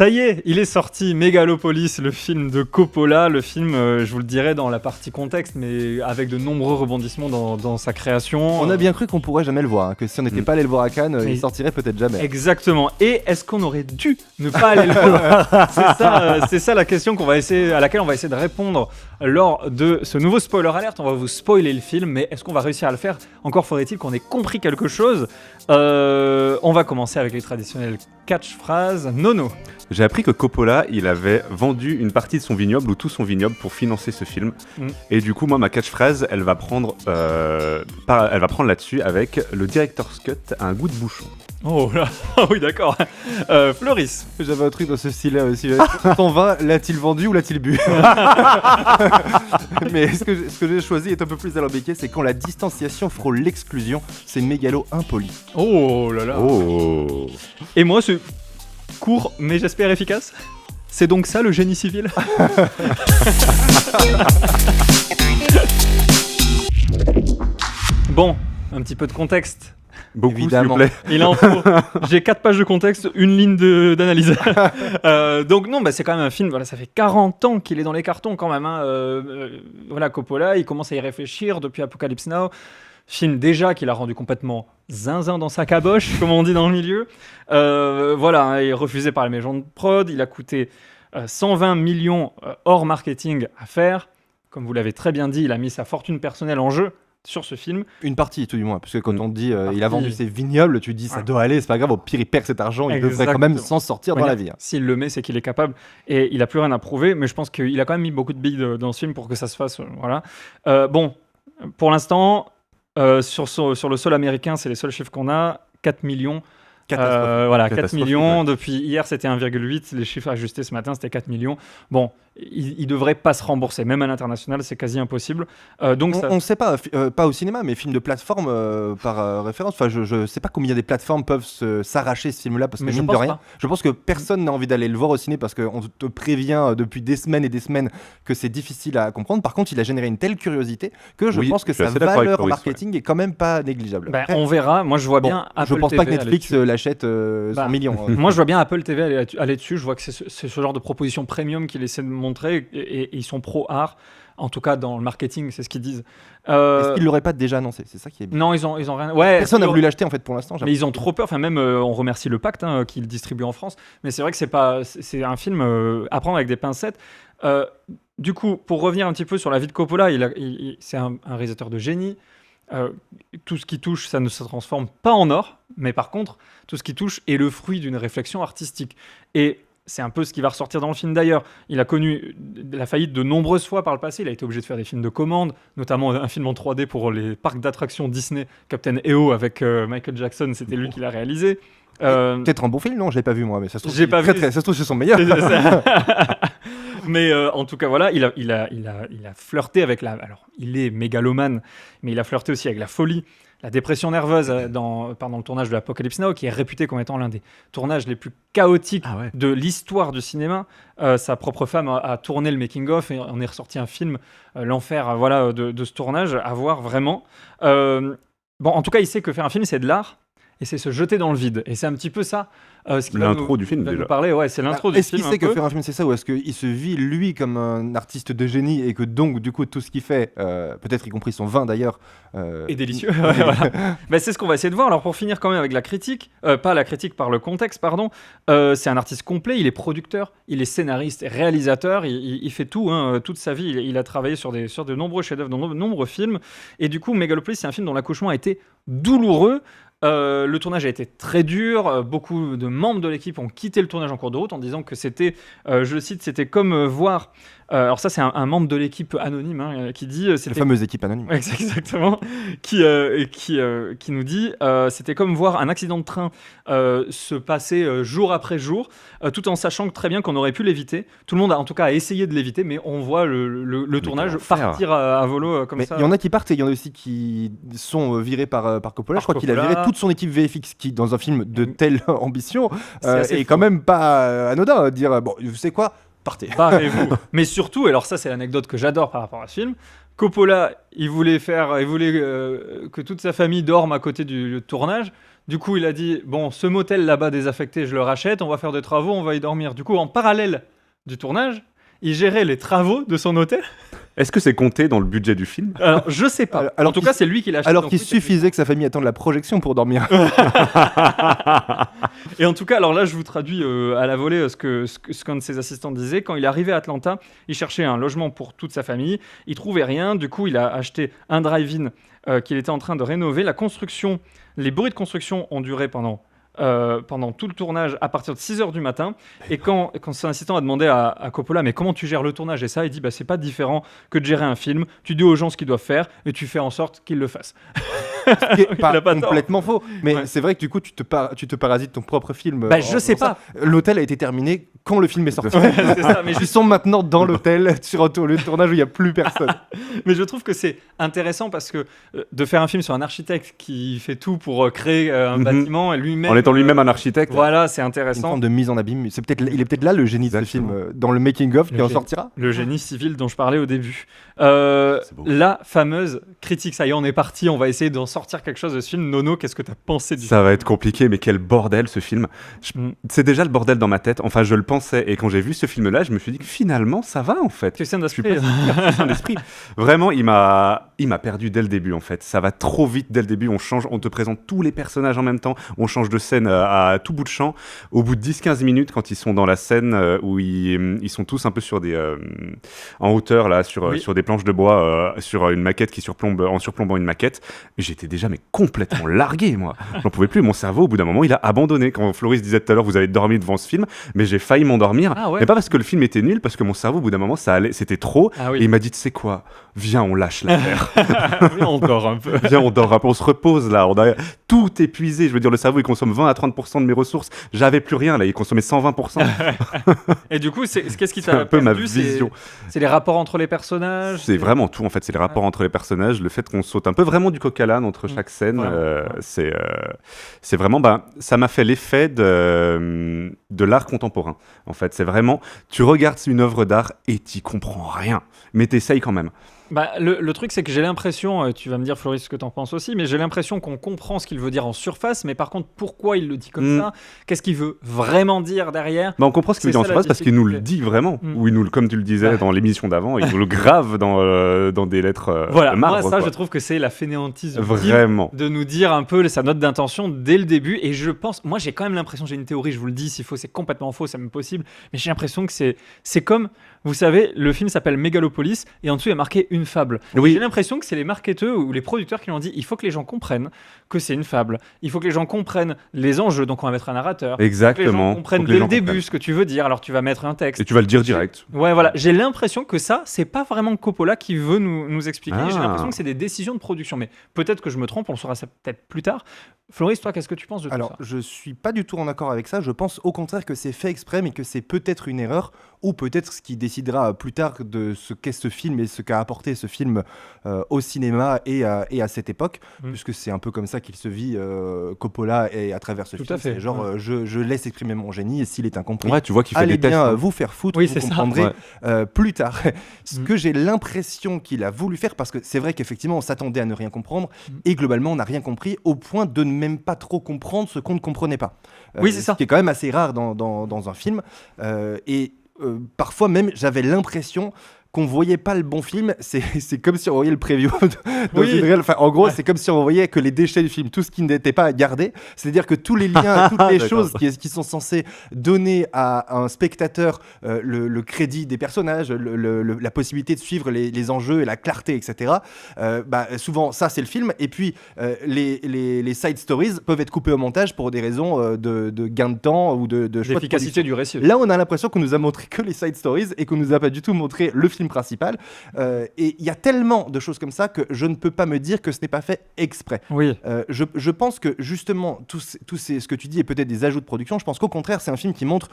Ça y est, il est sorti, Megalopolis, le film de Coppola. Le film, je vous le dirai dans la partie contexte, mais avec de nombreux rebondissements dans sa création. On a bien cru qu'on pourrait jamais le voir, hein, que si on n'était pas allé le voir à Cannes, il sortirait peut-être jamais. Exactement. Et est-ce qu'on aurait dû ne pas aller le voir? C'est ça la question à laquelle on va essayer de répondre lors de ce nouveau spoiler alert. On va vous spoiler le film, mais est-ce qu'on va réussir à le faire? Encore faudrait-il qu'on ait compris quelque chose. On va commencer avec les traditionnelles catchphrases. Nono. J'ai appris que Coppola, il avait vendu une partie de son vignoble ou tout son vignoble pour financer ce film. Et du coup, moi, ma catchphrase, elle va prendre là-dessus avec le director's cut a un goût de bouchon. Oh là, oui d'accord. Floris. J'avais un truc dans ce style-là aussi. Ton vin, l'a-t-il vendu ou l'a-t-il bu? Mais ce que j'ai choisi est un peu plus alambiqué, c'est quand la distanciation frôle l'exclusion, c'est mégalo impoli. Oh là là. Oh. Et moi, c'est court, mais j'espère efficace. C'est donc ça le génie civil? Bon, un petit peu de contexte. Beaucoup, évidemment. s'il vous plaît. Il en faut. J'ai 4 pages de contexte, une ligne d'analyse. Donc non, c'est quand même un film, voilà, ça fait 40 ans qu'il est dans les cartons quand même. Voilà, Coppola, il commence à y réfléchir depuis Apocalypse Now. Film déjà qu'il a rendu complètement zinzin dans sa caboche, comme on dit dans le milieu. Voilà, il est refusé par les maisons de prod. Il a coûté 120 millions hors marketing à faire. Comme vous l'avez très bien dit, il a mis sa fortune personnelle en jeu sur ce film. Une partie tout du moins, parce que quand on dit il a vendu ses vignobles, tu dis ça doit aller, c'est pas grave, au pire il perd cet argent, il devrait quand même s'en sortir dans la vie. S'il le met, c'est qu'il est capable et il a plus rien à prouver, mais je pense qu'il a quand même mis beaucoup de billes dans ce film pour que ça se fasse. Voilà. Bon, pour l'instant, sur le sol américain, c'est les seuls chiffres qu'on a, 4 millions. Voilà, 4 millions. Ouais. Depuis hier, c'était 1,8. Les chiffres ajustés ce matin, c'était 4 millions. Bon, il devrait pas se rembourser. Même à l'international, c'est quasi impossible. Donc on ne sait pas, pas au cinéma, mais film de plateforme par référence. Enfin, je sais pas combien des plateformes peuvent s'arracher ce film-là, parce que mine de rien, je pense que personne n'a envie d'aller le voir au ciné parce qu'on te prévient depuis des semaines et des semaines que c'est difficile à comprendre. Par contre, il a généré une telle curiosité que je pense que sa valeur marketing est quand quand même pas négligeable. Après, on verra. Moi, je vois bien Apple je pense TV pas que Netflix l'achète 100 millions. Moi, je vois bien Apple TV aller dessus. Je vois que c'est ce genre de proposition premium qu'ils essaient de montrer et ils sont pro-art. En tout cas, dans le marketing, c'est ce qu'ils disent. Est-ce qu'ils l'auraient pas déjà annoncé? C'est ça qui est bien. Non, ils ont rien. Ouais, personne n'a voulu l'acheter en fait pour l'instant. Mais ils ont trop peur. Enfin, même on remercie le Pacte qui le distribue en France. Mais c'est vrai que c'est un film à prendre avec des pincettes. Du coup, pour revenir un petit peu sur la vie de Coppola, c'est un réalisateur de génie. Tout ce qui touche, ça ne se transforme pas en or. Mais par contre, tout ce qui touche est le fruit d'une réflexion artistique. Et c'est un peu ce qui va ressortir dans le film d'ailleurs. Il a connu la faillite de nombreuses fois par le passé. Il a été obligé de faire des films de commande, notamment un film en 3D pour les parcs d'attractions Disney, Captain EO avec Michael Jackson. C'était lui qui l'a réalisé. Peut-être un bon film, non? Je l'ai pas vu moi, mais ça se trouve, ça se trouve c'est son meilleur. Mais en tout cas, voilà, il a flirté avec la. Alors, il est mégalomane, mais il a flirté aussi avec la folie, la dépression nerveuse pendant le tournage de Apocalypse Now, qui est réputé comme étant l'un des tournages les plus chaotiques de l'histoire du cinéma. Sa propre femme a tourné le making-of et on est ressorti un film, l'enfer de ce tournage, à voir vraiment. En tout cas, il sait que faire un film, c'est de l'art. Et c'est se jeter dans le vide. Et c'est un petit peu ça. L'intro du film, déjà. C'est l'intro du film. Est-ce qu'il sait que faire un film, c'est ça? Ou est-ce qu'il se vit, lui, comme un artiste de génie et que donc, du coup, tout ce qu'il fait, peut-être y compris son vin d'ailleurs... est délicieux. Voilà. C'est ce qu'on va essayer de voir. Alors, pour finir quand même avec la critique, pas la critique par le contexte, pardon, c'est un artiste complet. Il est producteur, il est scénariste et réalisateur. Il fait tout, toute sa vie. Il a travaillé sur de nombreux chefs-d'œuvre, dans de nombreux films. Et du coup, Megalopolis, c'est un film dont l'accouchement a été douloureux. Le tournage a été très dur. Beaucoup de membres de l'équipe ont quitté le tournage en cours de route en disant que c'était, je le cite, c'était comme voir... alors ça, c'est un membre de l'équipe anonyme qui dit... c'est la fameuse équipe anonyme. Exactement. Qui nous dit c'était comme voir un accident de train se passer jour après jour, tout en sachant très bien qu'on aurait pu l'éviter. Tout le monde a en tout cas essayé de l'éviter, mais on voit le tournage partir à volo comme ça. Il y en a qui partent et il y en a aussi qui sont virés par Coppola. Je crois qu'il a viré toute son équipe VFX qui, dans un film de telle ambition, est quand même pas anodin. Dire, bon, vous savez quoi, partez. Barrez-vous. Mais surtout, alors ça c'est l'anecdote que j'adore par rapport à ce film, Coppola, il voulait que toute sa famille dorme à côté du tournage, Du coup, il a dit, bon, ce motel là-bas désaffecté, je le rachète, on va faire des travaux, on va y dormir. Du coup, en parallèle du tournage, il gérait les travaux de son hôtel. Est-ce que c'est compté dans le budget du film? Alors, je sais pas. Alors en tout cas, c'est lui qui l'a acheté. Alors qu'il suffisait que sa famille attende la projection pour dormir. Et en tout cas, alors là, je vous traduis à la volée ce qu'un de ses assistants disait. Quand il est arrivé à Atlanta, il cherchait un logement pour toute sa famille. Il trouvait rien. Du coup, il a acheté un drive-in qu'il était en train de rénover. Les bruits de construction ont duré pendant tout le tournage à partir de 6h du matin. Et quand son assistant a demandé à Coppola, mais comment tu gères le tournage? Et ça, il dit, c'est pas différent que de gérer un film. Tu dis aux gens ce qu'ils doivent faire et tu fais en sorte qu'ils le fassent. Ce qui est pas pas complètement faux. Mais Ouais. c'est vrai que du coup, tu te parasites ton propre film. Je sais pas. L'hôtel a été terminé quand le film est sorti. C'est ça, mais Ils sont maintenant dans l'hôtel sur un lieu de tournage où il n'y a plus personne. Mais je trouve que c'est intéressant parce que de faire un film sur un architecte qui fait tout pour créer un bâtiment et lui-même. En étant lui-même un architecte. Voilà, c'est Une intéressant. forme de mise en abîme. Il est peut-être là le génie de ce film, dans le making-of qui en sortira. Le génie civil dont je parlais au début. C'est beau. La fameuse critique, ça y est, on est parti, on va essayer d'en sortir quelque chose de ce film. Nono, qu'est-ce que tu as pensé du film? Ça va être compliqué, mais quel bordel ce film. C'est déjà le bordel dans ma tête. Enfin, je le pensais. Et quand j'ai vu ce film-là, je me suis dit que finalement, ça va en fait. Christian Je suis d'Aspect. pas un esprit. Vraiment, il m'a perdu dès le début en fait. Ça va trop vite dès le début. On te présente tous les personnages en même temps. On change de scène à tout bout de champ. Au bout de 10-15 minutes, quand ils sont dans la scène où ils sont tous un peu sur en hauteur là, sur des planches de bois, sur une maquette en surplombant une maquette, j'étais déjà complètement largué moi. J'en pouvais plus. Mon cerveau, au bout d'un moment, il a abandonné. Quand Floris disait tout à l'heure, vous avez dormi devant ce film, mais j'ai failli m'endormir. Ah ouais. Mais pas parce que le film était nul, parce que mon cerveau, au bout d'un moment, c'était trop. Ah oui. Et il m'a dit, tu sais quoi, viens, on lâche l'affaire. Mais encore un peu. Viens, on dort un peu, on se repose là. On a tout épuisé. Je veux dire, le cerveau, il consomme 20 à 30% de mes ressources. J'avais plus rien là, il consommait 120%. Et du coup, qu'est-ce qui C'est t'a un peu ma perdu? vision. C'est les rapports entre les personnages. C'est vraiment tout en fait, c'est les rapports entre les personnages, le fait qu'on saute un peu vraiment du coq à l'âne entre chaque scène. C'est vraiment, ça m'a fait l'effet de l'art contemporain. En fait, c'est vraiment, tu regardes une œuvre d'art et t'y comprends rien, mais t'essayes quand même. Le truc, c'est que j'ai l'impression, tu vas me dire Floris ce que t'en penses aussi, mais j'ai l'impression qu'on comprend ce qu'il veut dire en surface, mais par contre, pourquoi il le dit comme ça? Qu'est-ce qu'il veut vraiment dire derrière? On comprend ce qu'il veut dire en surface parce qu'il nous le dit vraiment, ou il nous, comme tu le disais dans l'émission d'avant, il nous le grave dans des lettres voilà, de marbre. Moi, ça, quoi. je trouve que c'est la fainéantise vraiment de nous dire un peu sa note d'intention dès le début, et je pense, moi j'ai quand même l'impression, j'ai une théorie, je vous le dis, s'il faut, c'est complètement faux, c'est même possible, mais j'ai l'impression que c'est comme, vous savez, le film s'appelle Megalopolis, et en dessous il y a marqué une fable. Oui. J'ai l'impression que c'est les marketeurs ou les producteurs qui l'ont dit, il faut que les gens comprennent que c'est une fable, il faut que les gens comprennent les enjeux, donc on va mettre un narrateur. Exactement. Il faut que les gens comprennent dès le début ce que tu veux dire, alors tu vas mettre un texte. Et tu vas le dire direct. Ouais, voilà, j'ai l'impression que ça, c'est pas vraiment Coppola qui veut nous expliquer, Ah. j'ai l'impression que c'est des décisions de production, mais peut-être que je me trompe, on le saura ça peut-être plus tard. Floris, toi, qu'est-ce que tu penses de tout ça? Je suis pas du tout en accord avec ça. Je pense au contraire que c'est fait exprès, mais que c'est peut-être une erreur, ou peut-être ce qui décidera plus tard de ce qu'est ce film et ce qu'a apporté ce film au cinéma et à cette époque, puisque c'est un peu comme ça qu'il se vit Coppola et à travers ce Tout film. à fait. C'est genre, je laisse exprimer mon génie, et s'il est incompris, Ouais, tu vois qu'il fait allez des tests. bien hein. vous faire foutre, Oui, vous c'est ça. comprendrez plus tard. Ce Mm. que j'ai l'impression qu'il a voulu faire, parce que c'est vrai qu'effectivement on s'attendait à ne rien comprendre, et globalement on n'a rien compris, au point de ne même pas trop comprendre ce qu'on ne comprenait pas. Oui, c'est ça. Ce qui est quand même assez rare dans un film. Parfois même j'avais l'impression qu'on voyait pas le bon film, c'est comme si on voyait le preview dans Oui. une réelle. Enfin, en gros, Ouais. c'est comme si on voyait que les déchets du film, tout ce qui n'était pas à garder, c'est-à-dire que tous les liens, toutes les D'accord. choses qui sont censées donner à un spectateur le crédit des personnages, la possibilité de suivre les enjeux et la clarté, etc. Souvent, ça, c'est le film. Et puis, les side stories peuvent être coupées au montage pour des raisons de gain de temps ou de choix de L'efficacité du récit. Là, on a l'impression qu'on nous a montré que les side stories et qu'on nous a pas du tout montré le film principal. Et il y a tellement de choses comme ça que je ne peux pas me dire que ce n'est pas fait exprès. Oui. Je pense que justement, ce que tu dis est peut-être des ajouts de production. Je pense qu'au contraire, c'est un film qui montre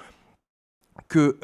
que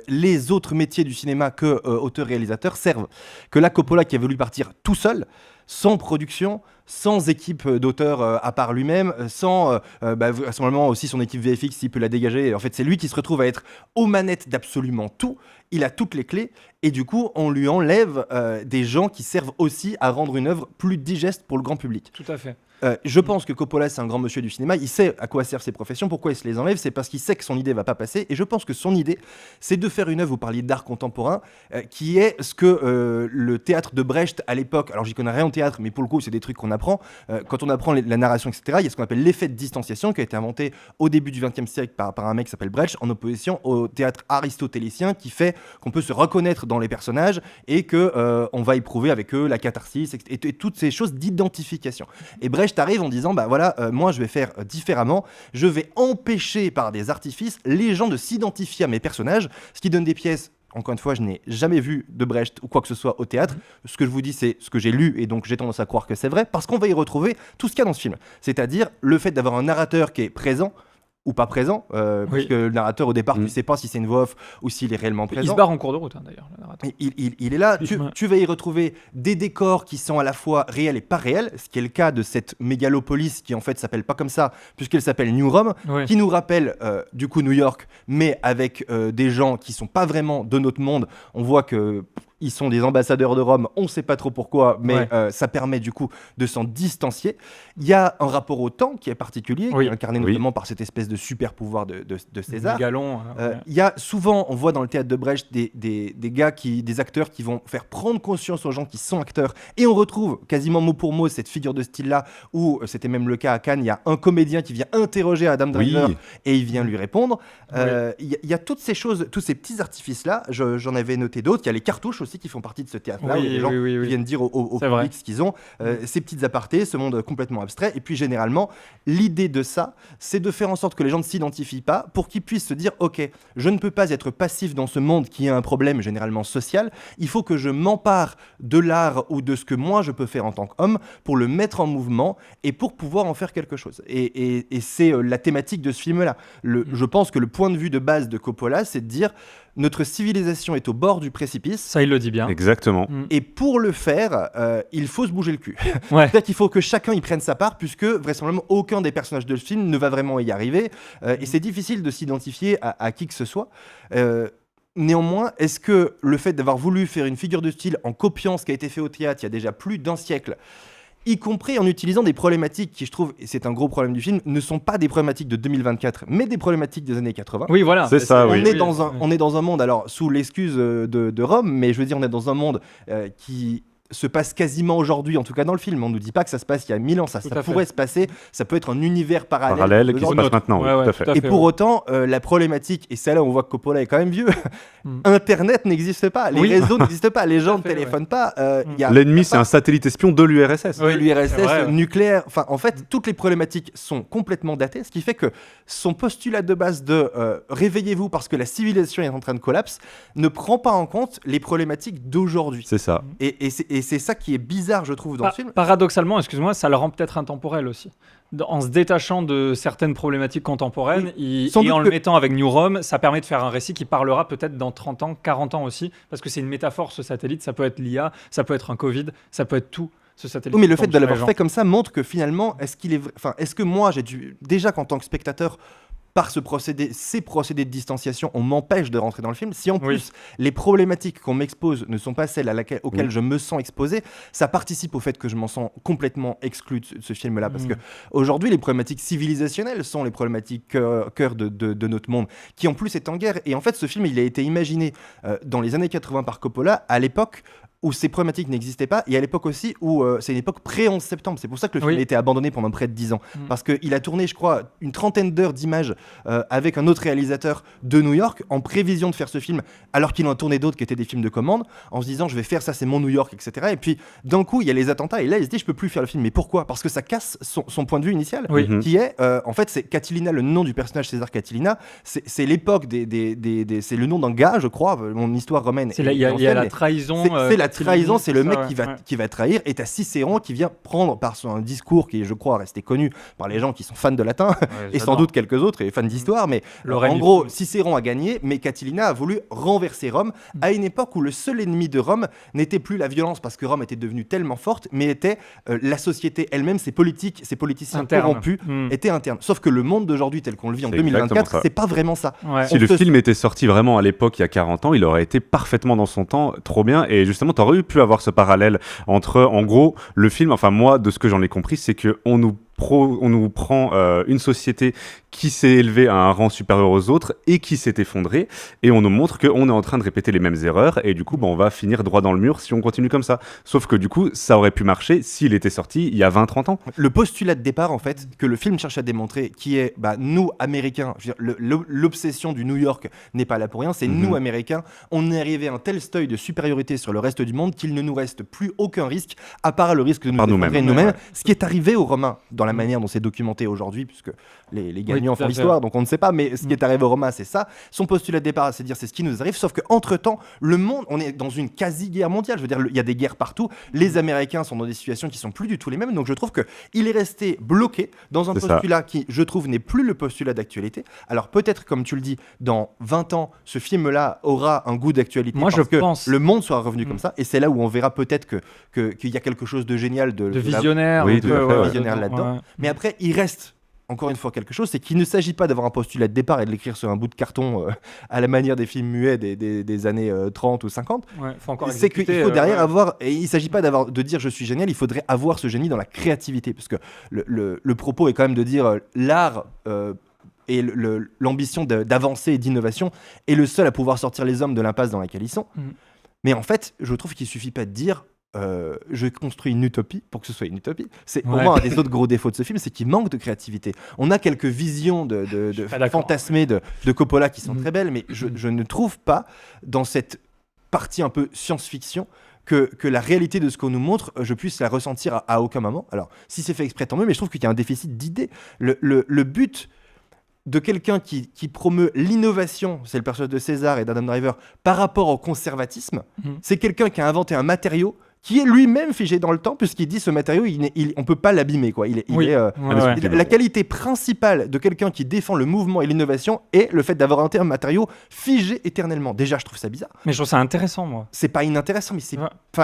les autres métiers du cinéma que auteur-réalisateur servent. Que là, Coppola, qui a voulu partir tout seul, sans production, sans équipe d'auteur à part lui-même, sans à ce moment aussi son équipe VFX, s'il peut la dégager. En fait, c'est lui qui se retrouve à être aux manettes d'absolument tout. Il a toutes les clés et du coup, on lui enlève des gens qui servent aussi à rendre une œuvre plus digeste pour le grand public. Tout à fait. Je pense que Coppola, c'est un grand monsieur du cinéma. Il sait à quoi servent ses professions. Pourquoi il se les enlève? C'est parce qu'il sait que son idée va pas passer. Et je pense que son idée, c'est de faire une œuvre, vous parliez d'art contemporain, qui est ce que le théâtre de Brecht à l'époque, alors j'y connais rien en théâtre, mais pour le coup, c'est des trucs qu'on apprend. Quand on apprend la narration, etc., il y a ce qu'on appelle l'effet de distanciation qui a été inventé au début du XXe siècle par un mec qui s'appelle Brecht, en opposition au théâtre aristotélicien qui fait qu'on peut se reconnaître dans les personnages et que on va éprouver avec eux la catharsis et toutes ces choses d'identification. Et Brecht arrive en disant bah voilà, moi je vais faire différemment, je vais empêcher par des artifices les gens de s'identifier à mes personnages, ce qui donne des pièces. Encore une fois, je n'ai jamais vu de Brecht ou quoi que ce soit au théâtre. Ce que je vous dis, c'est ce que j'ai lu et donc j'ai tendance à croire que c'est vrai parce qu'on va y retrouver tout ce qu'il y a dans ce film. C'est-à-dire le fait d'avoir un narrateur qui est présent ou pas présent, puisque le narrateur au départ, tu ne sais pas si c'est une voix off ou s'il est réellement présent. Il se barre en cours de route, d'ailleurs, le narrateur. Il est là, tu vas y retrouver des décors qui sont à la fois réels et pas réels, ce qui est le cas de cette mégalopolis qui en fait s'appelle pas comme ça, puisqu'elle s'appelle New Rome, qui nous rappelle du coup New York, mais avec des gens qui sont pas vraiment de notre monde. On voit que ils sont des ambassadeurs de Rome, on ne sait pas trop pourquoi, mais ça permet du coup de s'en distancier. Il y a un rapport au temps qui est particulier, qui est incarné notamment par cette espèce de super pouvoir de César. Mégalon, il y a souvent, on voit dans le théâtre de Brecht des acteurs qui vont faire prendre conscience aux gens qui sont acteurs, et on retrouve quasiment mot pour mot cette figure de style-là, où c'était même le cas à Cannes, il y a un comédien qui vient interroger Adam Driver et il vient lui répondre. Il y a toutes ces choses, tous ces petits artifices-là, j'en avais noté d'autres, il y a les cartouches aussi qui font partie de ce théâtre-là, où les gens viennent dire au public ce qu'ils ont, ces petites apartés, ce monde complètement abstrait, et puis généralement, l'idée de ça, c'est de faire en sorte que les gens ne s'identifient pas, pour qu'ils puissent se dire, ok, je ne peux pas être passif dans ce monde qui a un problème généralement social, il faut que je m'empare de l'art ou de ce que moi je peux faire en tant qu'homme, pour le mettre en mouvement, et pour pouvoir en faire quelque chose. Et c'est la thématique de ce film-là. Je pense que le point de vue de base de Coppola, c'est de dire, notre civilisation est au bord du précipice. Ça, il le dit bien. Exactement. Et pour le faire, il faut se bouger le cul. C'est-à-dire qu'il faut que chacun y prenne sa part, puisque vraisemblablement aucun des personnages de ce film ne va vraiment y arriver. Et c'est difficile de s'identifier à qui que ce soit. Néanmoins, est-ce que le fait d'avoir voulu faire une figure de style en copiant ce qui a été fait au théâtre il y a déjà plus d'un siècle, y compris en utilisant des problématiques qui, je trouve, et c'est un gros problème du film, ne sont pas des problématiques de 2024, mais des problématiques des années 80. Oui, voilà. C'est ça, oui. On est dans un monde, alors sous l'excuse de Rome, mais je veux dire, on est dans un monde qui se passe quasiment aujourd'hui, en tout cas dans le film. On ne nous dit pas que ça se passe il y a 1000 ans, ça pourrait se passer, ça peut être un univers parallèle qui se passe maintenant, tout à fait. Et pour autant, la problématique, et c'est là où on voit que Coppola est quand même vieux, Internet n'existe pas, les réseaux n'existent pas, les gens ne téléphonent pas. L'ennemi, c'est un satellite espion de l'URSS. L'URSS, nucléaire, enfin en fait, toutes les problématiques sont complètement datées, ce qui fait que son postulat de base de réveillez-vous parce que la civilisation est en train de collapse ne prend pas en compte les problématiques d'aujourd'hui. C'est ça. Et c'est ça qui est bizarre, je trouve, dans le film. Paradoxalement, excuse-moi, ça le rend peut-être intemporel aussi. En se détachant de certaines problématiques contemporaines et en le mettant avec New Rome, ça permet de faire un récit qui parlera peut-être dans 30 ans, 40 ans aussi, parce que c'est une métaphore, ce satellite. Ça peut être l'IA, ça peut être un Covid, ça peut être tout. Ce satellite. Oui, mais le fait de l'avoir fait comme ça montre que finalement, est-ce que moi, j'ai dû, déjà qu'en tant que spectateur, par ces procédés de distanciation, on m'empêche de rentrer dans le film. Si en plus, les problématiques qu'on m'expose ne sont pas celles auxquelles je me sens exposé, ça participe au fait que je m'en sens complètement exclu de ce film-là. Parce qu'aujourd'hui, les problématiques civilisationnelles sont les problématiques cœur de notre monde, qui en plus est en guerre. Et en fait, ce film, il a été imaginé dans les années 80 par Coppola, à l'époque où ces problématiques n'existaient pas, et à l'époque aussi où c'est une époque pré-11 septembre. C'est pour ça que le film a été abandonné pendant près de 10 ans. Parce qu'il a tourné, je crois, une trentaine d'heures d'images avec un autre réalisateur de New York, en prévision de faire ce film, alors qu'il en a tourné d'autres qui étaient des films de commande, en se disant, je vais faire ça, c'est mon New York, etc. Et puis, d'un coup, il y a les attentats, et là, il se dit, je peux plus faire le film. Mais pourquoi ? Parce que ça casse son point de vue initial, qui est, en fait, c'est Catilina, le nom du personnage César Catilina, c'est l'époque c'est le nom d'un gars, je crois, mon histoire romaine. Il y a la trahison. C'est la trahison, c'est le mec qui va trahir, et t'as Cicéron qui vient prendre par son discours qui est, je crois, resté connu par les gens qui sont fans de latin, et sans doute quelques autres, et fans d'histoire, mais en gros, Cicéron a gagné, mais Catilina a voulu renverser Rome à une époque où le seul ennemi de Rome n'était plus la violence, parce que Rome était devenue tellement forte, mais était la société elle-même, ses politiciens corrompus, étaient internes. Sauf que le monde d'aujourd'hui, tel qu'on le vit en 2024, c'est pas vraiment ça. Si le film était sorti vraiment à l'époque, il y a 40 ans, il aurait été parfaitement dans son temps, trop bien, et justement, t'aurais pu avoir ce parallèle entre, en gros, le film, enfin moi, de ce que j'en ai compris, c'est qu'on nous prend une société qui s'est élevée à un rang supérieur aux autres et qui s'est effondrée, et on nous montre qu'on est en train de répéter les mêmes erreurs, et du coup on va finir droit dans le mur si on continue comme ça. Sauf que du coup ça aurait pu marcher s'il était sorti il y a 20-30 ans. Le postulat de départ en fait que le film cherche à démontrer, qui est nous Américains, je veux dire, l'obsession du New York n'est pas là pour rien, c'est nous Américains, on est arrivé à un tel seuil de supériorité sur le reste du monde qu'il ne nous reste plus aucun risque à part le risque de nous effondrer nous-mêmes, ce qui est arrivé aux Romains dans la manière dont c'est documenté aujourd'hui, puisque les gagnants font l'histoire, donc on ne sait pas, mais ce qui est arrivé aux Romains, c'est ça. Son postulat de départ, c'est de dire c'est ce qui nous arrive, sauf qu'entre-temps, le monde, on est dans une quasi-guerre mondiale, je veux dire, il y a des guerres partout, les Américains sont dans des situations qui sont plus du tout les mêmes, donc je trouve qu'il est resté bloqué dans un postulat qui, je trouve, n'est plus le postulat d'actualité. Alors peut-être, comme tu le dis, dans 20 ans, ce film-là aura un goût d'actualité, moi, parce je pense que le monde sera revenu comme ça, et c'est là où on verra peut-être qu'il y a quelque chose de génial, de visionnaire, visionnaire là-dedans. Ouais. Mais après, il reste encore une fois quelque chose, c'est qu'il ne s'agit pas d'avoir un postulat de départ et de l'écrire sur un bout de carton à la manière des films muets des années 30 ou 50. C'est qu'il faut derrière avoir, et il ne s'agit pas de dire je suis génial, il faudrait avoir ce génie dans la créativité, parce que le propos est quand même de dire l'art et l'ambition d'avancer et d'innovation est le seul à pouvoir sortir les hommes de l'impasse dans laquelle ils sont. Mais en fait, je trouve qu'il ne suffit pas de dire je construis une utopie pour que ce soit une utopie. C'est pour moi un des autres gros défauts de ce film, c'est qu'il manque de créativité. On a quelques visions de fantasmées de Coppola qui sont très belles, mais je ne trouve pas dans cette partie un peu science-fiction que la réalité de ce qu'on nous montre, je puisse la ressentir à aucun moment. Alors, si c'est fait exprès, tant mieux, mais je trouve qu'il y a un déficit d'idées. Le but de quelqu'un qui promeut l'innovation, c'est le personnage de César et d'Adam Driver, par rapport au conservatisme, c'est quelqu'un qui a inventé un matériau qui est lui-même figé dans le temps, puisqu'il dit ce matériau, on ne peut pas l'abîmer, quoi. La qualité principale de quelqu'un qui défend le mouvement et l'innovation est le fait d'avoir un matériau figé éternellement. Déjà, je trouve ça bizarre. Mais je trouve ça intéressant, moi. C'est pas inintéressant, mais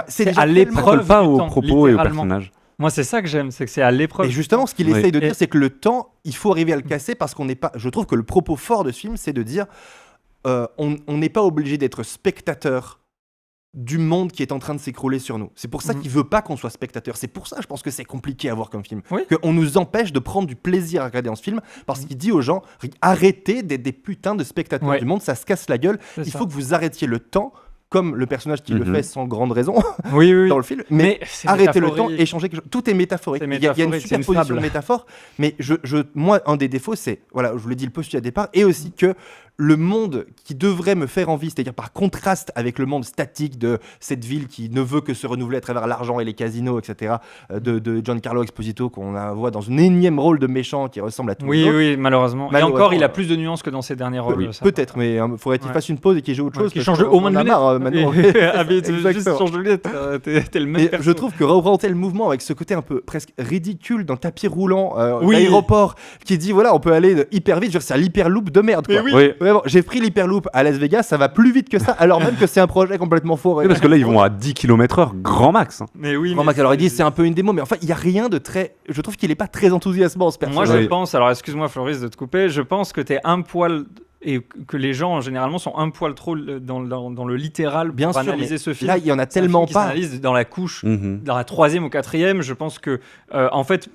c'est déjà à l'épreuve pas aux propos et aux personnages. Moi, c'est ça que j'aime, c'est que c'est à l'épreuve. Et justement, ce qu'il essaye de dire, c'est que le temps, il faut arriver à le casser, parce qu'on n'est pas... Je trouve que le propos fort de ce film, c'est de dire on n'est pas obligé d'être spectateur du monde qui est en train de s'écrouler sur nous. C'est pour ça qu'il veut pas qu'on soit spectateur. C'est pour ça, je pense que c'est compliqué à voir comme film. Qu'on nous empêche de prendre du plaisir à regarder dans ce film, parce qu'il dit aux gens, arrêtez d'être des putains de spectateurs du monde, ça se casse la gueule. Il faut que vous arrêtiez le temps, comme le personnage qui le fait sans grande raison dans le film. Mais arrêtez le temps, échangez quelque chose. Tout est métaphorique. Il y a une superposition de métaphores. Mais moi, un des défauts, c'est, voilà, je vous l'ai dit, le postulat de départ, et aussi que le monde qui devrait me faire envie, c'est-à-dire par contraste avec le monde statique de cette ville qui ne veut que se renouveler à travers l'argent et les casinos, etc., de Giancarlo Esposito, qu'on voit dans un énième rôle de méchant qui ressemble à tout le monde. Oui, malheureusement. Et encore, il a plus de nuances que dans ses derniers rôles. Peut-être, mais il faudrait qu'il fasse une pause et qu'il joue autre chose. Qu'il change au moins de lunettes. Juste change de lunettes. T'es le même. Je trouve que représenter le mouvement avec ce côté un peu presque ridicule d'un tapis roulant d'aéroport qui dit voilà, on peut aller hyper vite, c'est l'hyperloop de merde, quoi. Vraiment, j'ai pris l'hyperloop à Las Vegas, ça va plus vite que ça, alors même que c'est un projet complètement faux. Parce que là, ils vont à 10 km/h, grand max. Mais oui. Grand max, alors il dit c'est un peu une démo, mais enfin, il n'y a rien de très. Je trouve qu'il n'est pas très enthousiasmant, ce personnage. Moi, je pense, alors excuse-moi, Floris, de te couper, je pense que t'es un poil. Et que les gens, généralement, sont un poil trop dans le littéral pour analyser ce film. Là, il y en a tellement pas. Analyse dans la couche, dans la 3e ou 4e. Je pense que, en fait,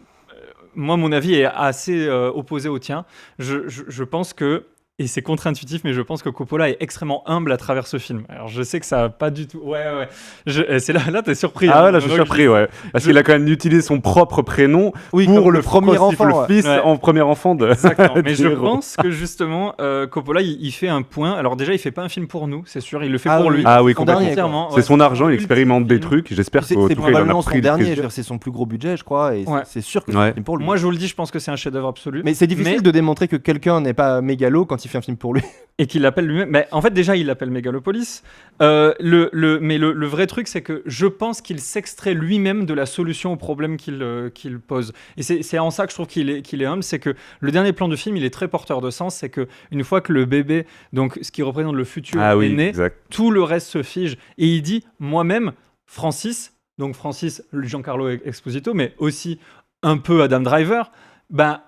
moi, mon avis est assez opposé au tien. Je pense que, et c'est contre-intuitif, mais je pense que Coppola est extrêmement humble à travers ce film. Alors, je sais que ça n'a pas du tout... Ouais. C'est là, t'es surpris. Ah ouais, là, je suis surpris, ouais. Parce qu'il a quand même utilisé son propre prénom pour le premier enfant. Le fils en premier enfant de... Exactement. Mais je pense que, justement, Coppola, il fait un point. Alors, déjà, il fait pas un film pour nous, c'est sûr. Il le fait pour lui. Ah oui, complètement. C'est son argent, il expérimente des trucs. J'espère que c'est probablement son dernier. C'est son plus gros budget, je crois. Et c'est sûr que c'est un film pour lui. Moi, je vous le dis, je pense que c'est un chef-d'œuvre absolu. Mais c'est difficile de démontrer que quelqu'un n'est pas mégalo quand il fait un film pour lui. Et qu'il l'appelle lui-même. Mais en fait, déjà, il l'appelle Mégalopolis. Mais le vrai truc, c'est que je pense qu'il s'extrait lui-même de la solution au problème qu'il pose. Et c'est en ça que je trouve qu'il est humble. C'est que le dernier plan du film, il est très porteur de sens. C'est qu'une fois que le bébé, donc ce qui représente le futur, est né, tout le reste se fige. Et il dit, moi-même, Francis, Giancarlo Esposito, mais aussi un peu Adam Driver,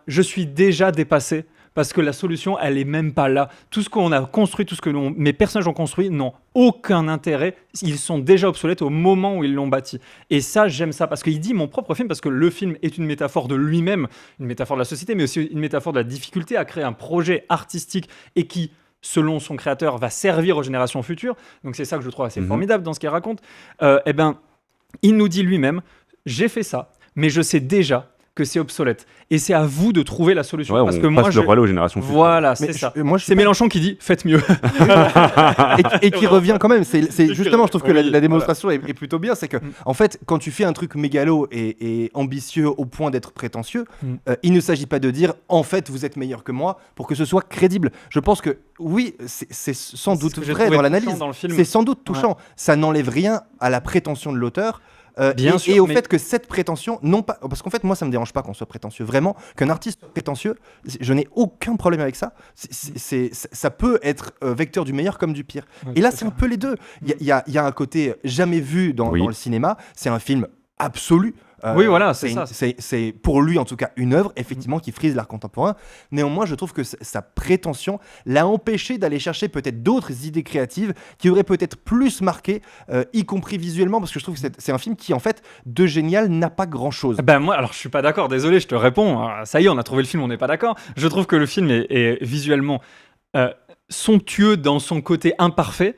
je suis déjà dépassé parce que la solution, elle est même pas là. Tout ce qu'on a construit, tout ce que mes personnages ont construit, n'ont aucun intérêt. Ils sont déjà obsolètes au moment où ils l'ont bâti. Et ça, j'aime ça, parce qu'il dit mon propre film, parce que le film est une métaphore de lui-même, une métaphore de la société, mais aussi une métaphore de la difficulté à créer un projet artistique et qui, selon son créateur, va servir aux générations futures. Donc c'est ça que je trouve assez formidable dans ce qu'il raconte. Eh ben, il nous dit lui-même, j'ai fait ça, mais je sais déjà que c'est obsolète. Et c'est à vous de trouver la solution. Ouais, parce on que moi, passe le relais aux générations futures. Voilà, c'est ça. C'est Mélenchon qui dit, faites mieux. et qui revient quand même. C'est justement, je trouve que la démonstration est plutôt bien. C'est que, en fait, quand tu fais un truc mégalo et ambitieux au point d'être prétentieux, il ne s'agit pas de dire, en fait, vous êtes meilleur que moi, pour que ce soit crédible. Je pense que, oui, c'est sans doute vrai dans l'analyse. C'est sans doute touchant. Ça n'enlève rien à la prétention de l'auteur. Bien sûr, et au fait que cette prétention, non pas, parce qu'en fait moi ça me dérange pas qu'on soit prétentieux, vraiment qu'un artiste soit prétentieux, je n'ai aucun problème avec ça. Ça peut être vecteur du meilleur comme du pire. Et là c'est un peu les deux. Il y a un côté jamais vu dans le cinéma. C'est un film absolu. Oui, voilà, c'est ça. C'est pour lui, en tout cas, une œuvre, effectivement, qui frise l'art contemporain. Néanmoins, je trouve que sa prétention l'a empêché d'aller chercher peut-être d'autres idées créatives qui auraient peut-être plus marqué, y compris visuellement, parce que je trouve que c'est un film qui, en fait, de génial, n'a pas grand-chose. Ben moi, alors, je suis pas d'accord, désolé, je te réponds. Ça y est, on a trouvé le film, on n'est pas d'accord. Je trouve que le film est visuellement somptueux dans son côté imparfait.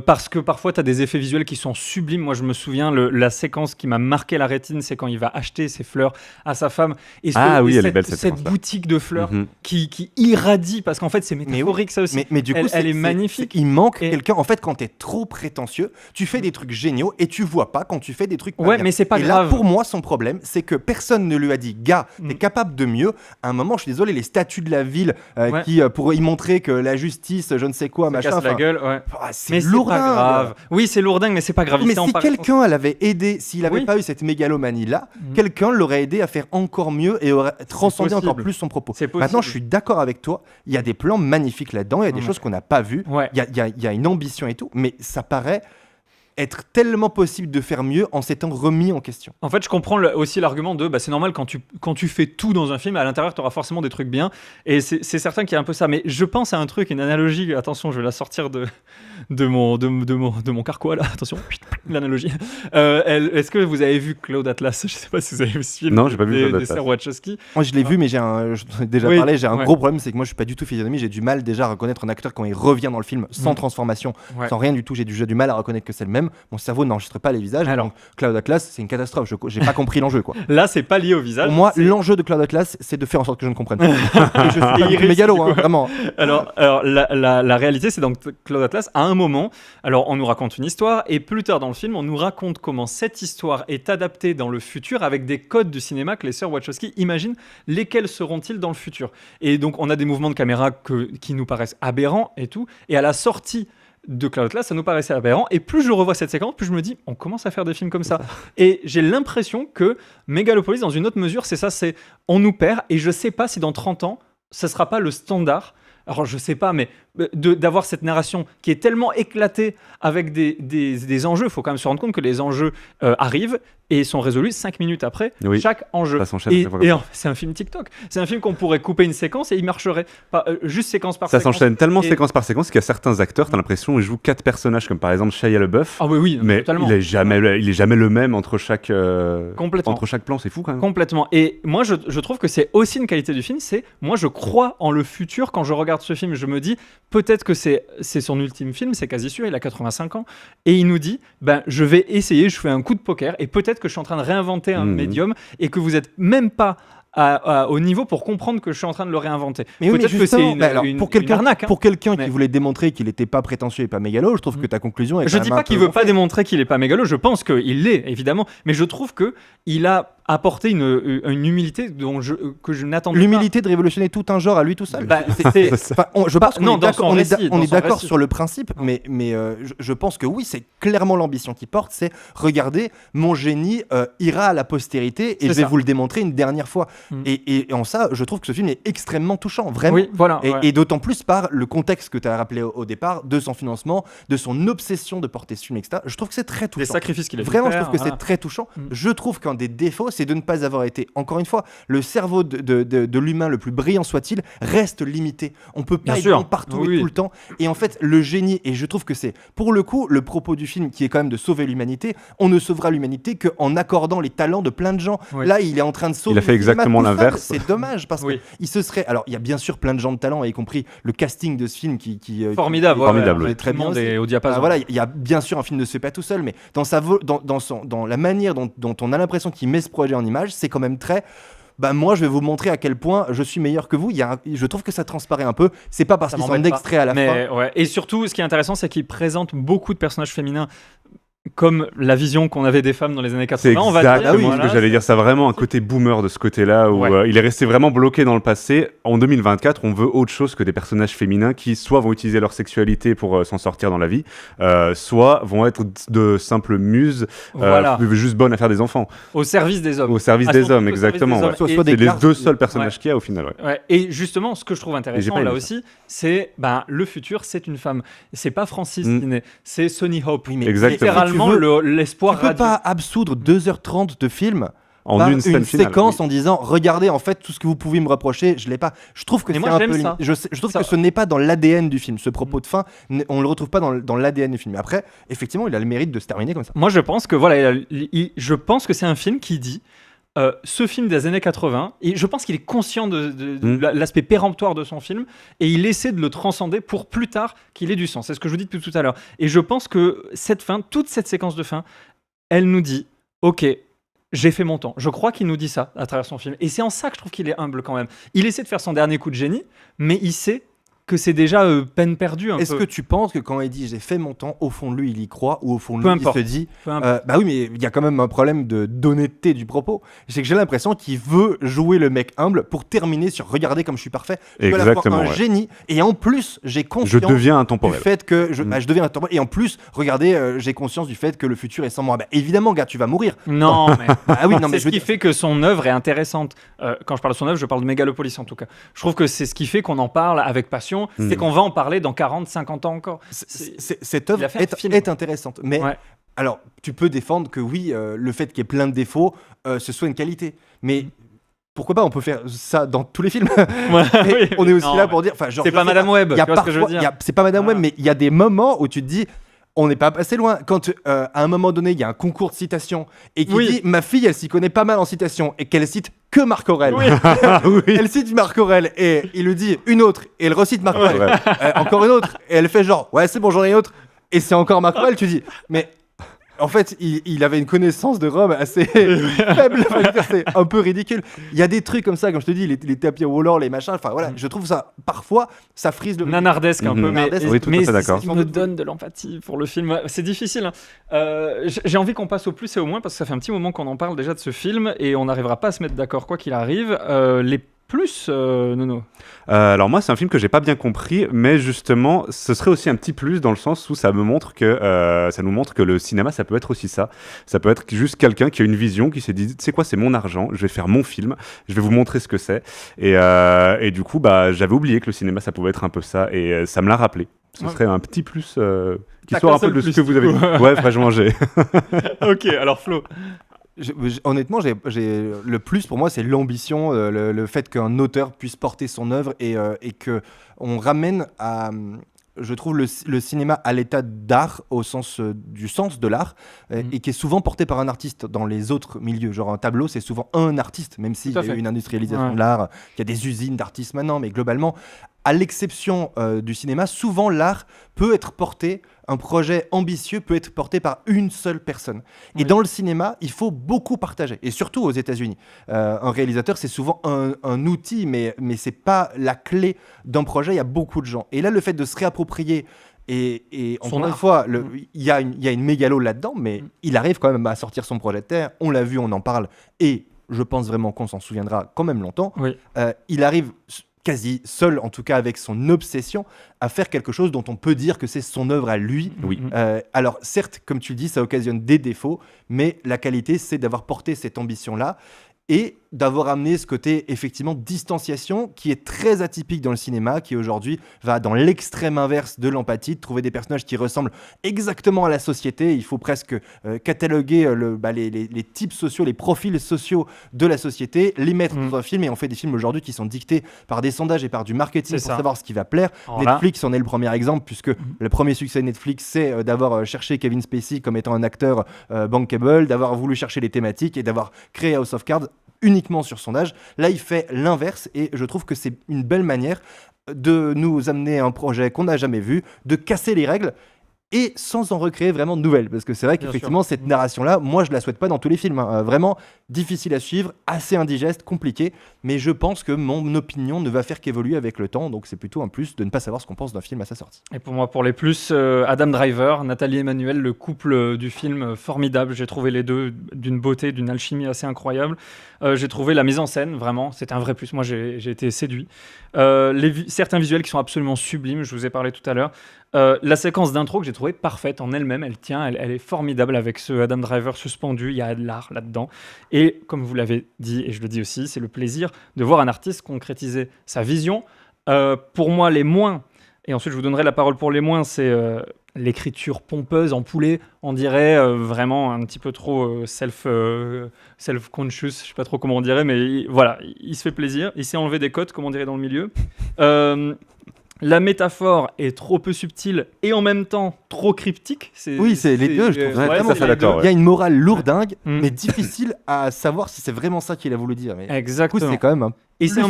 Parce que parfois tu as des effets visuels qui sont sublimes. Moi je me souviens la séquence qui m'a marqué la rétine, c'est quand il va acheter ses fleurs à sa femme et elle est belle, cette boutique de fleurs qui irradie, parce qu'en fait c'est métaphorique ça aussi. Mais du coup elle est magnifique. Il manque quelqu'un. En fait, quand tu es trop prétentieux, tu fais des trucs géniaux et tu vois pas quand tu fais des trucs pas bien. Mais c'est pas et grave. Là, pour moi, son problème, c'est que personne ne lui a dit, gars, t'es capable de mieux. À un moment, je suis désolé, les statues de la ville qui pour y montrer que la justice, je ne sais quoi, machin, casse la gueule, c'est lourdingue. Pas grave. Oui, c'est lourdingue, mais c'est pas grave. Mais si quelqu'un l'avait aidé, s'il n'avait pas eu cette mégalomanie-là, quelqu'un l'aurait aidé à faire encore mieux et aurait transcendé encore plus son propos. Maintenant, je suis d'accord avec toi. Il y a des plans magnifiques là-dedans. Il y a des choses qu'on n'a pas vues. Il y a une ambition et tout, mais ça paraît être tellement possible de faire mieux en s'étant remis en question. En fait, je comprends aussi l'argument de c'est normal quand tu fais tout dans un film, à l'intérieur, tu auras forcément des trucs bien. Et c'est certain qu'il y a un peu ça. Mais je pense à un truc, une analogie. Attention, je vais la sortir de mon carquois là. Attention, l'analogie. Est-ce que vous avez vu Cloud Atlas ? Je sais pas si vous avez vu ce film. Non, j'ai pas vu Cloud Atlas. Des sœurs Wachowski. Moi, je l'ai vu, mais j'ai un gros problème, c'est que moi, je suis pas du tout physionomie. J'ai du mal déjà à reconnaître un acteur quand il revient dans le film sans transformation, sans rien du tout. J'ai déjà du mal à reconnaître que c'est le même. Mon cerveau n'enregistre pas les visages. Alors, donc Cloud Atlas, c'est une catastrophe. J'ai pas compris l'enjeu, quoi. Là, c'est pas lié au visage. Pour moi, l'enjeu de Cloud Atlas, c'est de faire en sorte que je ne comprenne pas. Et je suis mégalo, vraiment. Alors la réalité, c'est donc Cloud Atlas, à un moment, alors on nous raconte une histoire, et plus tard dans le film, on nous raconte comment cette histoire est adaptée dans le futur avec des codes du cinéma que les sœurs Wachowski imaginent. Lesquels seront-ils dans le futur ? Et donc, on a des mouvements de caméra qui nous paraissent aberrants et tout. Et à la sortie de Cloud Atlas, ça nous paraissait aberrant, et plus je revois cette séquence, plus je me dis on commence à faire des films comme ça. Et j'ai l'impression que Megalopolis, dans une autre mesure, c'est ça, c'est on nous perd, et je sais pas si dans 30 ans ça sera pas le standard. Alors je sais pas, mais d'avoir cette narration qui est tellement éclatée avec des enjeux, il faut quand même se rendre compte que les enjeux arrivent et sont résolus 5 minutes après chaque enjeu. Et c'est un film TikTok. C'est un film qu'on pourrait couper une séquence et il marcherait pas juste séquence par séquence. Ça s'enchaîne tellement séquence par séquence qu'il y a certains acteurs, t'as l'impression qu'ils jouent 4 personnages, comme par exemple Shia LaBeouf. Ah oui, mais totalement. il est jamais le même entre chaque plan, c'est fou quand même. Complètement. Et moi je trouve que c'est aussi une qualité du film, c'est moi je crois en le futur quand je regarde ce film, je me dis peut-être que c'est son ultime film, c'est quasi sûr, il a 85 ans, et il nous dit je vais essayer, je fais un coup de poker, et peut-être que je suis en train de réinventer un médium, et que vous êtes même pas au niveau pour comprendre que je suis en train de le réinventer. Mais peut-être que c'est une arnaque. Pour quelqu'un qui voulait démontrer qu'il n'était pas prétentieux et pas mégalo, je trouve que ta conclusion est Je dis pas qu'il veut pas démontrer qu'il est pas mégalo, je pense qu'il l'est, évidemment, mais je trouve qu'il a apporté une humilité que je n'attendais pas. L'humilité de révolutionner tout un genre à lui tout seul. Je pense qu'on est d'accord sur le principe, mais je pense que oui, c'est clairement l'ambition qu'il porte, c'est regardez, mon génie ira à la postérité et je vais vous le démontrer une dernière fois. Et en ça, je trouve que ce film est extrêmement touchant, vraiment. Oui, voilà, et d'autant plus par le contexte que tu as rappelé au départ, de son financement, de son obsession de porter ce film, etc. Je trouve que c'est très touchant. Les sacrifices qu'il a fait. Vraiment, je trouve que c'est très touchant. Je trouve qu'un des défauts, c'est de ne pas avoir été, encore une fois, le cerveau de l'humain le plus brillant soit-il, reste limité. On peut pas être bon partout et tout le temps. Et en fait, le génie, et je trouve que c'est, pour le coup, le propos du film qui est quand même de sauver l'humanité, on ne sauvera l'humanité qu'en accordant les talents de plein de gens. Là, il est en train de sauver. Il a fait exactement l'inverse. C'est dommage, parce qu'il se serait... Alors, il y a bien sûr plein de gens de talent, y compris le casting de ce film qui formidable. Très bien au diapason. Voilà, il y a bien sûr un film ne se fait pas tout seul, mais dans la manière dont on a l'impression qu'il met ce projet en image, c'est quand même très... moi je vais vous montrer à quel point je suis meilleur que vous. Je trouve que ça transparaît un peu. C'est pas parce qu'ils sont d'extrait à la fin. Ouais. Et surtout, ce qui est intéressant, c'est qu'il présente beaucoup de personnages féminins comme la vision qu'on avait des femmes dans les années 80. C'est exactement ce que j'allais dire. Ça a vraiment un côté boomer de ce côté-là, où il est resté vraiment bloqué dans le passé. En 2024, on veut autre chose que des personnages féminins qui soit vont utiliser leur sexualité pour s'en sortir dans la vie, soit vont être de simples muses, juste bonnes à faire des enfants. Au service des hommes. Au service des hommes, exactement. C'est les deux seuls personnages qu'il y a au final. Et justement, ce que je trouve intéressant là aussi, c'est le futur, c'est une femme. C'est pas Francis Tinet, c'est Sonny Hope. Exactement. L'espoir. Tu peux pas absoudre 2h30 de film en une séquence en disant regardez, en fait, tout ce que vous pouvez me reprocher, je l'ai pas. Je trouve que c'est un peu je trouve que ce n'est pas dans l'ADN du film. Ce propos de fin, on le retrouve pas dans l'ADN du film. Mais après, effectivement, il a le mérite de se terminer comme ça. Moi, je pense que je pense que c'est un film qui dit ce film des années 80, et je pense qu'il est conscient de l'aspect péremptoire de son film, et il essaie de le transcender pour plus tard qu'il ait du sens. C'est ce que je vous dis depuis tout à l'heure. Et je pense que toute cette séquence de fin, elle nous dit ok, j'ai fait mon temps. Je crois qu'il nous dit ça à travers son film. Et c'est en ça que je trouve qu'il est humble quand même. Il essaie de faire son dernier coup de génie, mais il sait que c'est déjà peine perdue un peu. Est-ce que tu penses que quand il dit j'ai fait mon temps, au fond de lui il y croit, ou au fond de lui il se dit oui, mais il y a quand même un problème d'honnêteté du propos. C'est que j'ai l'impression qu'il veut jouer le mec humble pour terminer sur regardez comme je suis parfait. Je suis à la fois un génie, et en plus j'ai conscience je deviens intemporel. Du fait que je deviens intemporel, et en plus regardez, j'ai conscience du fait que le futur est sans moi. Évidemment gars, tu vas mourir. Non mais c'est ce qui fait que son œuvre est intéressante. Quand je parle de son œuvre, je parle de Megalopolis en tout cas. Je trouve que c'est ce qui fait qu'on en parle avec passion. C'est qu'on va en parler dans 40, 50 ans encore. Cette œuvre est intéressante. Mais alors, tu peux défendre que oui, le fait qu'il y ait plein de défauts, ce soit une qualité. Mais pourquoi pas, on peut faire ça dans tous les films. On est aussi là pour dire... C'est pas Madame Web, tu vois ce que je veux dire. C'est pas Madame Web, mais il y a des moments où tu te dis... On n'est pas passé loin. Quand à un moment donné, il y a un concours de citation et qui dit ma fille, elle s'y connaît pas mal en citation et qu'elle cite que Marc Aurèle. Elle cite Marc Aurèle et il lui dit une autre et elle recite Marc Aurèle. Encore une autre et elle fait genre ouais c'est bon j'en ai une autre et c'est encore Marc Aurèle. Tu dis mais en fait il avait une connaissance de Rome assez faible. C'est un peu ridicule. Il y a des trucs comme ça, comme je te dis, les tapis roulants, les machins. Enfin voilà, je trouve ça parfois ça frise le nanardesque un peu. Mais tout à fait d'accord. Ça me donne de l'empathie pour le film. C'est difficile. J'ai envie qu'on passe au plus et au moins parce que ça fait un petit moment qu'on en parle déjà de ce film et on n'arrivera pas à se mettre d'accord quoi qu'il arrive. Les plus, Nono. Alors moi, c'est un film que j'ai pas bien compris, mais justement, ce serait aussi un petit plus dans le sens où ça nous montre que le cinéma, ça peut être aussi ça. Ça peut être juste quelqu'un qui a une vision, qui s'est dit, tu sais quoi, c'est mon argent, je vais faire mon film, je vais vous montrer ce que c'est. Et du coup, j'avais oublié que le cinéma, ça pouvait être un peu ça, et ça me l'a rappelé. Ce serait un petit plus qui sort un peu de ce que vous avez dit. Ouais, franchement, j'ai. Ok, alors Flo. Honnêtement, j'ai le plus pour moi, c'est l'ambition, le fait qu'un auteur puisse porter son œuvre et que on ramène à, je trouve le cinéma à l'état d'art au sens du sens de l'art et qui est souvent porté par un artiste dans les autres milieux. Genre un tableau, c'est souvent un artiste, même s'il y a eu une industrialisation de l'art, il y a des usines d'artistes maintenant, mais globalement, à l'exception du cinéma, souvent l'art peut être porté, un projet ambitieux peut être porté par une seule personne. Et dans le cinéma, il faut beaucoup partager, et surtout aux États-Unis. Un réalisateur, c'est souvent un outil, mais c'est pas la clé d'un projet, il y a beaucoup de gens. Et là, le fait de se réapproprier, et encore une fois, il y a une mégalo là-dedans, mais il arrive quand même à sortir son projet de terre, on l'a vu, on en parle, et je pense vraiment qu'on s'en souviendra quand même longtemps. Il arrive quasi seul, en tout cas avec son obsession, à faire quelque chose dont on peut dire que c'est son œuvre à lui. Alors certes, comme tu le dis, ça occasionne des défauts, mais la qualité, c'est d'avoir porté cette ambition-là. et d'avoir amené ce côté effectivement distanciation qui est très atypique dans le cinéma, qui aujourd'hui va dans l'extrême inverse de l'empathie, de trouver des personnages qui ressemblent exactement à la société. Il faut presque cataloguer les types sociaux, les profils sociaux de la société, les mettre dans un film, et on fait des films aujourd'hui qui sont dictés par des sondages et par du marketing pour savoir ce qui va plaire. Netflix en est le premier exemple, puisque le premier succès de Netflix, c'est d'avoir cherché Kevin Spacey comme étant un acteur bankable, d'avoir voulu chercher les thématiques et d'avoir créé House of Cards uniquement sur sondage. Là, il fait l'inverse, et je trouve que c'est une belle manière de nous amener un projet qu'on n'a jamais vu, de casser les règles, et sans en recréer vraiment de nouvelles. Parce que c'est vrai qu'effectivement, cette narration-là, moi, je la souhaite pas dans tous les films. Vraiment difficile à suivre, assez indigeste, compliqué. Mais je pense que mon opinion ne va faire qu'évoluer avec le temps. Donc c'est plutôt un plus de ne pas savoir ce qu'on pense d'un film à sa sortie. Et pour moi, pour les plus, Adam Driver, Nathalie Emmanuel, le couple du film, formidable. J'ai trouvé les deux d'une beauté, d'une alchimie assez incroyable. J'ai trouvé la mise en scène, vraiment, c'est un vrai plus. Moi, j'ai été séduit. Certains visuels qui sont absolument sublimes, je vous ai parlé tout à l'heure. La séquence d'intro que j'ai trouvée parfaite en elle-même, elle tient, elle est formidable avec ce Adam Driver suspendu, il y a de l'art là-dedans. Et comme vous l'avez dit, et je le dis aussi, c'est le plaisir de voir un artiste concrétiser sa vision. Pour moi, les moins, et ensuite je vous donnerai la parole pour les moins, c'est l'écriture pompeuse en poulet, on dirait vraiment un petit peu trop self-conscious, je sais pas trop comment on dirait, mais voilà, il se fait plaisir, il s'est enlevé des cotes, comme on dirait dans le milieu. La métaphore est trop peu subtile et en même temps trop cryptique. C'est les deux, je trouve. Vraiment, il y a une morale lourdingue, mais difficile à savoir si c'est vraiment ça qu'il a voulu dire. Mais exactement. Du coup, c'est quand même un et c'est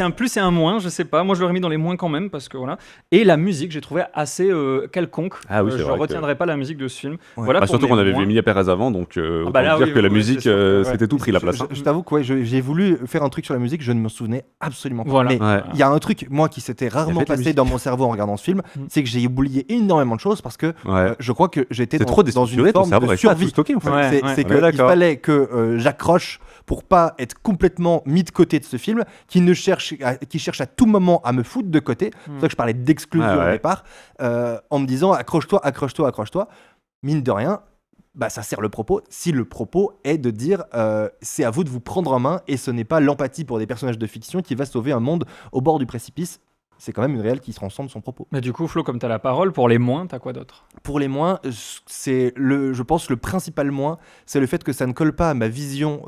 un plus et un moins, je sais pas. Moi, je l'aurais mis dans les moins quand même, parce que voilà. Et la musique, j'ai trouvé assez quelconque. Ah oui, je retiendrai pas la musique de ce film. Ouais. Voilà. Surtout qu'on avait vu Emilia Pérez avant, donc autant dire que la musique, c'était tout pris la place. Je t'avoue que j'ai voulu faire un truc sur la musique, je ne me souvenais absolument pas. Voilà. Mais il y a un truc, moi, qui s'était rarement passé dans mon cerveau en regardant ce film, c'est que j'ai oublié énormément de choses, parce que je crois que j'étais dans une forme de survie. C'est qu'il fallait que j'accroche pour pas être complètement mis de côté de ce film, qui cherche à tout moment à me foutre de côté. C'est pour ça que je parlais d'exclusion au départ, en me disant accroche-toi. Mine de rien, ça sert le propos. Si le propos est de dire c'est à vous de vous prendre en main, et ce n'est pas l'empathie pour des personnages de fiction qui va sauver un monde au bord du précipice. C'est quand même une réelle qui se transcende son propos. Mais du coup, Flo, comme tu as la parole, pour les moins, tu as quoi d'autre ? Pour les moins, je pense le principal moins, c'est le fait que ça ne colle pas à ma vision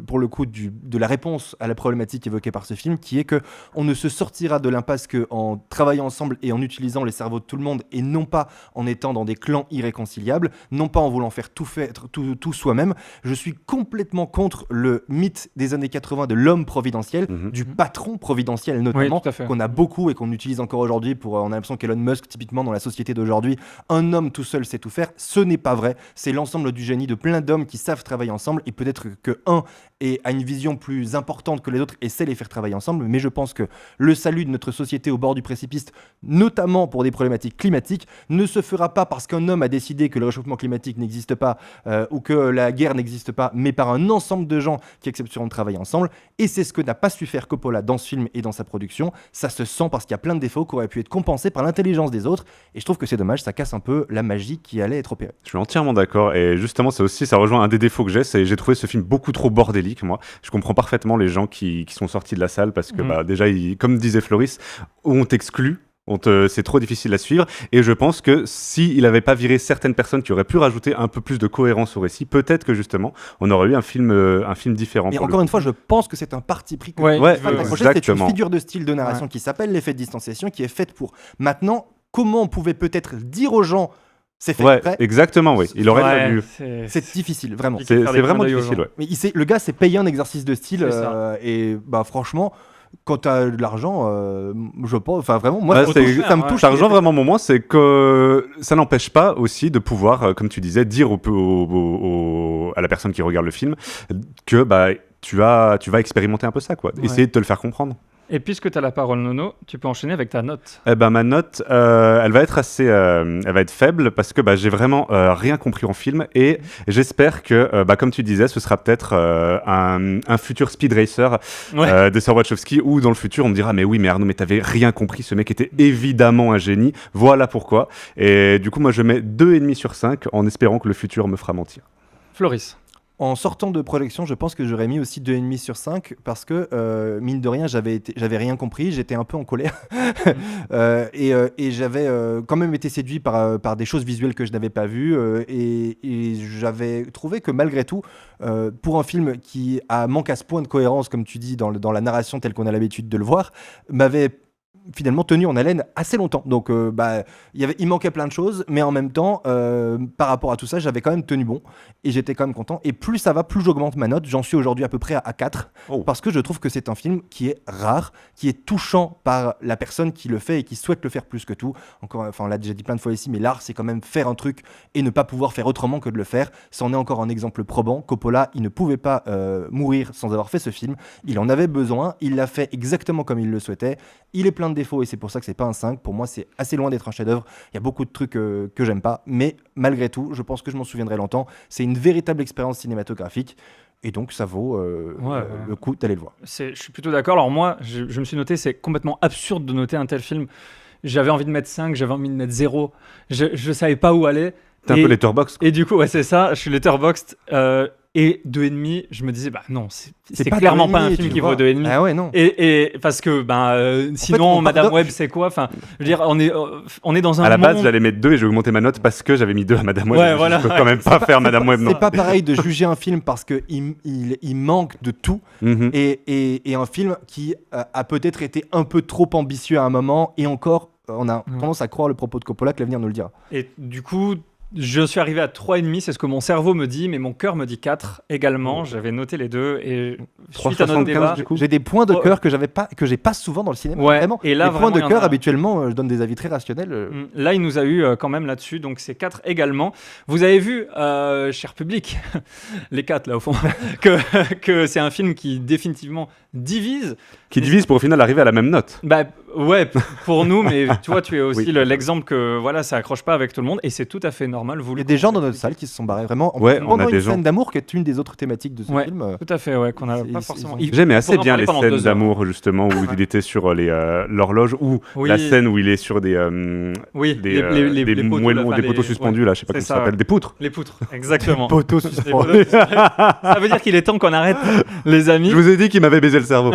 pour le coup de la réponse à la problématique évoquée par ce film, qui est que on ne se sortira de l'impasse qu'en travaillant ensemble et en utilisant les cerveaux de tout le monde, et non pas en étant dans des clans irréconciliables, non pas en voulant faire tout soi-même. Je suis complètement contre le mythe des années 80 de l'homme providentiel, du patron providentiel notamment, qu'on a beaucoup et qu'on utilise encore aujourd'hui on a l'impression qu'Elon Musk, typiquement dans la société d'aujourd'hui, un homme tout seul sait tout faire. Ce n'est pas vrai. C'est l'ensemble du génie de plein d'hommes qui savent travailler ensemble, et peut-être qu'un a une vision plus importante que les autres et sait les faire travailler ensemble. Mais je pense que le salut de notre société au bord du précipice, notamment pour des problématiques climatiques, ne se fera pas parce qu'un homme a décidé que le réchauffement climatique n'existe pas ou que la guerre n'existe pas, mais par un ensemble de gens qui accepteront de travailler ensemble. Et c'est ce que n'a pas su faire Coppola dans ce film et dans sa production. Ça se sent parce qu'il y a plein de défauts qui auraient pu être compensés par l'intelligence des autres, et je trouve que c'est dommage, ça casse un peu la magie qui allait être opérée. Je suis entièrement d'accord, et justement ça rejoint un des défauts que j'ai trouvé ce film beaucoup trop bordélique. Moi, je comprends parfaitement les gens qui sont sortis de la salle, parce que déjà, comme disait Floris, on t'exclut. C'est trop difficile à suivre, et je pense que s'il n'avait pas viré certaines personnes qui auraient pu rajouter un peu plus de cohérence au récit, peut-être que justement on aurait eu un film différent. Et encore une fois, je pense que c'est un parti pris. C'est une figure de style de narration qui s'appelle l'effet de distanciation, qui est faite pour. Maintenant, comment on pouvait peut-être dire aux gens c'est fait après. Exactement, oui. Il aurait fallu. C'est difficile, vraiment. C'est vraiment difficile, ouais. Mais le gars s'est payé un exercice de style, et franchement. Quand tu as de l'argent, je pense, enfin vraiment, moi ça me touche. Ça rejoint vraiment mon moment, c'est que ça n'empêche pas aussi de pouvoir, comme tu disais, dire à la personne qui regarde le film que tu vas expérimenter un peu ça, quoi. Essayer de te le faire comprendre. Et puisque tu as la parole, Nono, tu peux enchaîner avec ta note. Ma note, elle va être elle va être faible, parce que j'ai vraiment rien compris en film, et j'espère que, comme tu disais, ce sera peut-être un futur Speed Racer de Sir Wachowski, où dans le futur on me dira mais Arnaud, mais t'avais rien compris, ce mec était évidemment un génie, voilà pourquoi. Et du coup moi je mets 2,5 sur 5 en espérant que le futur me fera mentir. Floris. En sortant de projection, je pense que j'aurais mis aussi 2,5 sur 5 parce que, mine de rien, j'avais rien compris, j'étais un peu en colère et j'avais quand même été séduit par des choses visuelles que je n'avais pas vues et j'avais trouvé que malgré tout, pour un film qui manque à ce point de cohérence, comme tu dis, dans la narration telle qu'on a l'habitude de le voir, m'avait finalement tenu en haleine assez longtemps. Donc il manquait plein de choses, mais en même temps par rapport à tout ça, j'avais quand même tenu bon et j'étais quand même content. Et plus ça va, plus j'augmente ma note. J'en suis aujourd'hui à peu près à 4 parce que je trouve que c'est un film qui est rare, qui est touchant par la personne qui le fait et qui souhaite le faire plus que tout. On l'a déjà dit plein de fois ici, mais l'art, c'est quand même faire un truc et ne pas pouvoir faire autrement que de le faire. C'en est encore un exemple probant. Coppola, il ne pouvait pas mourir sans avoir fait ce film. Il en avait besoin, il l'a fait exactement comme il le souhaitait. Il est plein de défauts et c'est pour ça que c'est pas un 5. Pour moi, c'est assez loin d'être un chef-d'œuvre. Il y a beaucoup de trucs que j'aime pas, mais malgré tout, je pense que je m'en souviendrai longtemps. C'est une véritable expérience cinématographique et donc ça vaut le coup d'aller le voir. Je suis plutôt d'accord. Alors moi, je me suis noté, c'est complètement absurde de noter un tel film. J'avais envie de mettre 5, j'avais envie de mettre 0. Je savais pas où aller. T'es un peu Letterboxd. Et du coup, ouais, c'est ça. Je suis Letterboxd. Et 2,5, je me disais, bah non, c'est clairement pas un film qui vaut 2,5. Ah ouais, non. Et parce que, sinon, Madame Web, c'est quoi? Enfin, je veux dire, on est dans un à la monde... base, j'allais mettre 2 et j'ai augmenté ma note parce que j'avais mis 2 à Madame Web. Ouais, voilà. Je peux quand même pas faire Madame Web, non. C'est pas pareil de juger un film parce qu'il manque de tout et un film qui a peut-être été un peu trop ambitieux à un moment et encore, on a tendance à croire le propos de Coppola que l'avenir nous le dira. Et du coup... Je suis arrivé à 3,5, c'est ce que mon cerveau me dit, mais mon cœur me dit 4 également. J'avais noté les deux et suite à notre débat, du coup. J'ai des points de cœur que j'ai pas souvent dans le cinéma. Ouais, vraiment. Et là, les points de vraiment, cœur, habituellement, je donne des avis très rationnels. Là, il nous a eu quand même là-dessus, donc c'est 4 également. Vous avez vu, cher public, les 4 là au fond, que c'est un film qui définitivement divise. Qui divise pour au final arriver à la même note. Bah ouais, pour nous, mais tu vois, tu es aussi l'exemple que voilà, ça accroche pas avec tout le monde et c'est tout à fait normal. Il y a des gens dans notre salle qui se sont barrés vraiment on a une des scène gens d'amour qui est une des autres thématiques de ce film. Tout à fait, qu'on a pas forcément. J'aimais assez bien les scènes d'amour justement où il était sur l'horloge ou la scène où il est sur des poteaux suspendus là, je sais pas comment ça s'appelle, des poutres. Les poutres, exactement. Poteaux suspendus. Ça veut dire qu'il est temps qu'on arrête, les amis. Je vous ai dit qu'il m'avait baisé le cerveau.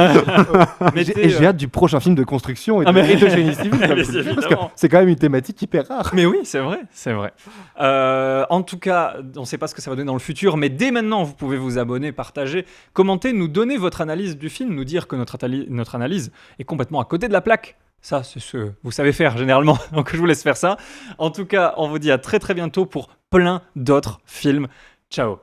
Et j'ai hâte du prochain film de construction et de génie civil. Parce que c'est quand même une thématique hyper rare. Mais oui, c'est vrai. En tout cas, on ne sait pas ce que ça va donner dans le futur, mais dès maintenant, vous pouvez vous abonner, partager, commenter, nous donner votre analyse du film, nous dire que notre analyse est complètement à côté de la plaque. Ça, c'est ce que vous savez faire généralement, donc je vous laisse faire ça. En tout cas, on vous dit à très très bientôt pour plein d'autres films. Ciao.